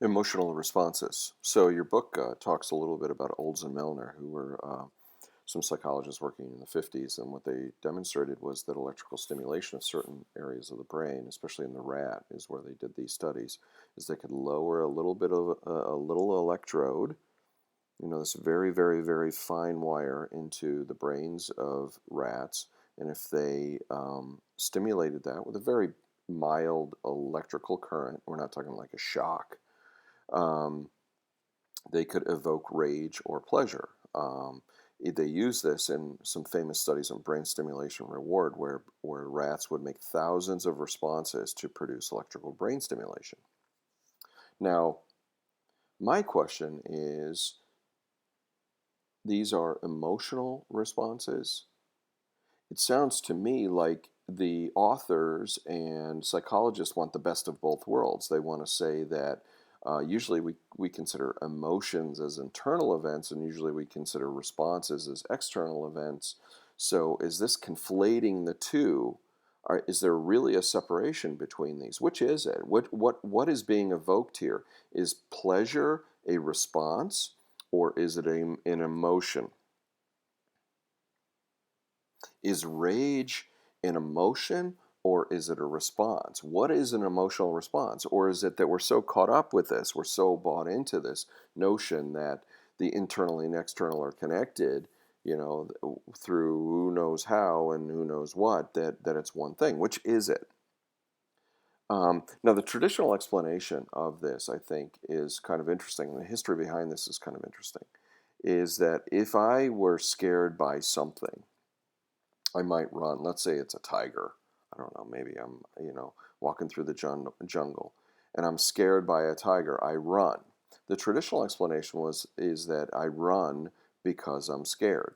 Emotional responses. So your book talks a little bit about Olds and Milner, who were some psychologists working in the 50s, and what they demonstrated was that electrical stimulation of certain areas of the brain, especially in the rat, is where they did these studies, is they could lower a little bit of a little electrode, this very, very, very fine wire into the brains of rats, and if they stimulated that with a very mild electrical current, we're not talking like a shock, um, they could evoke rage or pleasure. They use this in some famous studies on brain stimulation reward, where rats would make thousands of responses to produce electrical brain stimulation. Now, my question is, these are emotional responses. It sounds to me like the authors and psychologists want the best of both worlds. They want to say that usually we consider emotions as internal events, and usually we consider responses as external events. So is this conflating the two? Is there really a separation between these? Which is it? What is being evoked here? Is pleasure a response, or is it an emotion? Is rage an emotion, or is it a response? What is an emotional response? Or is it that we're so caught up with this, we're so bought into this notion that the internal and external are connected, through who knows how and who knows what, that it's one thing? Which is it? Now, the traditional explanation of this, I think, is kind of interesting, and the history behind this is kind of interesting, is that if I were scared by something, I might run. Let's say it's a tiger. I don't know. Maybe I'm, walking through the jungle, and I'm scared by a tiger. I run. The traditional explanation is that I run because I'm scared,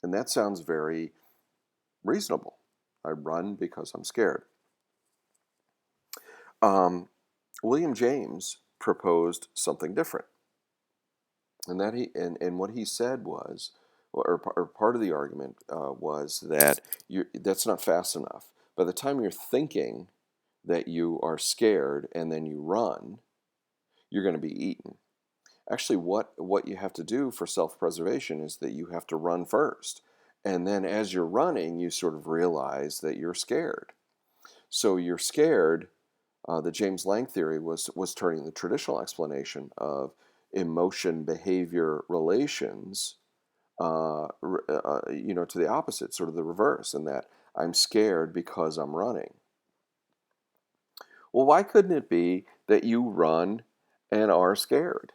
and that sounds very reasonable. I run because I'm scared. Um, William James proposed something different, and and what he said was, or part of the argument was that that's not fast enough. By the time you're thinking that you are scared and then you run, you're going to be eaten. Actually, what you have to do for self-preservation is that you have to run first, and then as you're running, you sort of realize that you're scared. So you're scared. The James Lange theory was turning the traditional explanation of emotion, behavior, relations, to the opposite, sort of the reverse, in that I'm scared because I'm running. Well, why couldn't it be that you run and are scared?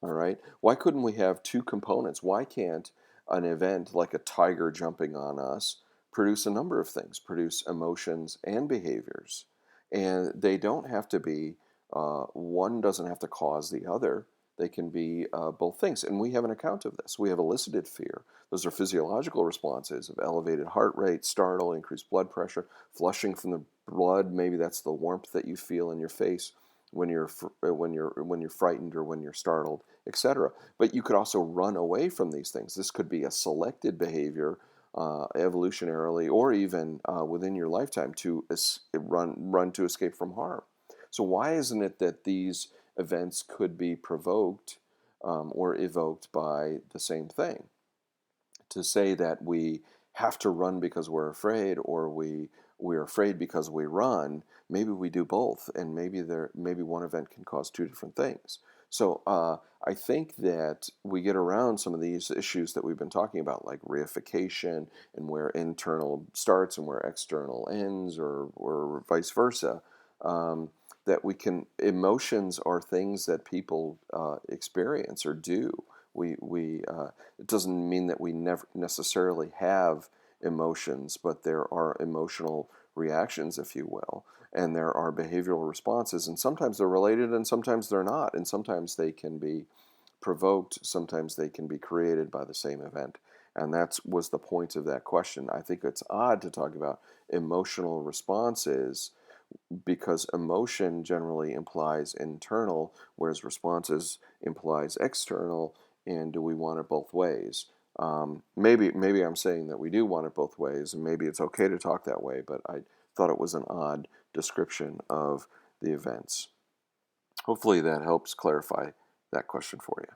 All right. Why couldn't we have two components? Why can't an event like a tiger jumping on us produce a number of things, produce emotions and behaviors? And they don't have to be, one doesn't have to cause the other. They can be both things. And we have an account of this. We have elicited fear. Those are physiological responses of elevated heart rate, startle, increased blood pressure, flushing from the blood. Maybe that's the warmth that you feel in your face when you're frightened or when you're startled, etc. But you could also run away from these things. This could be a selected behavior, evolutionarily, or even within your lifetime, to run to escape from harm. So why isn't it that these events could be provoked or evoked by the same thing? To say that we have to run because we're afraid, or we're afraid because we run, maybe we do both, and maybe one event can cause two different things. So I think that we get around some of these issues that we've been talking about, like reification and where internal starts and where external ends, or vice versa. That emotions are things that people experience or do. We It doesn't mean that we never necessarily have emotions, but there are emotional reactions, if you will, and there are behavioral responses, and sometimes they're related and sometimes they're not, and sometimes they can be provoked, sometimes they can be created by the same event. And that was the point of that question. I think it's odd to talk about emotional responses because emotion generally implies internal, whereas responses implies external. And do we want it both ways? Maybe I'm saying that we do want it both ways, and maybe it's okay to talk that way. But I thought it was an odd description of the events. Hopefully that helps clarify that question for you.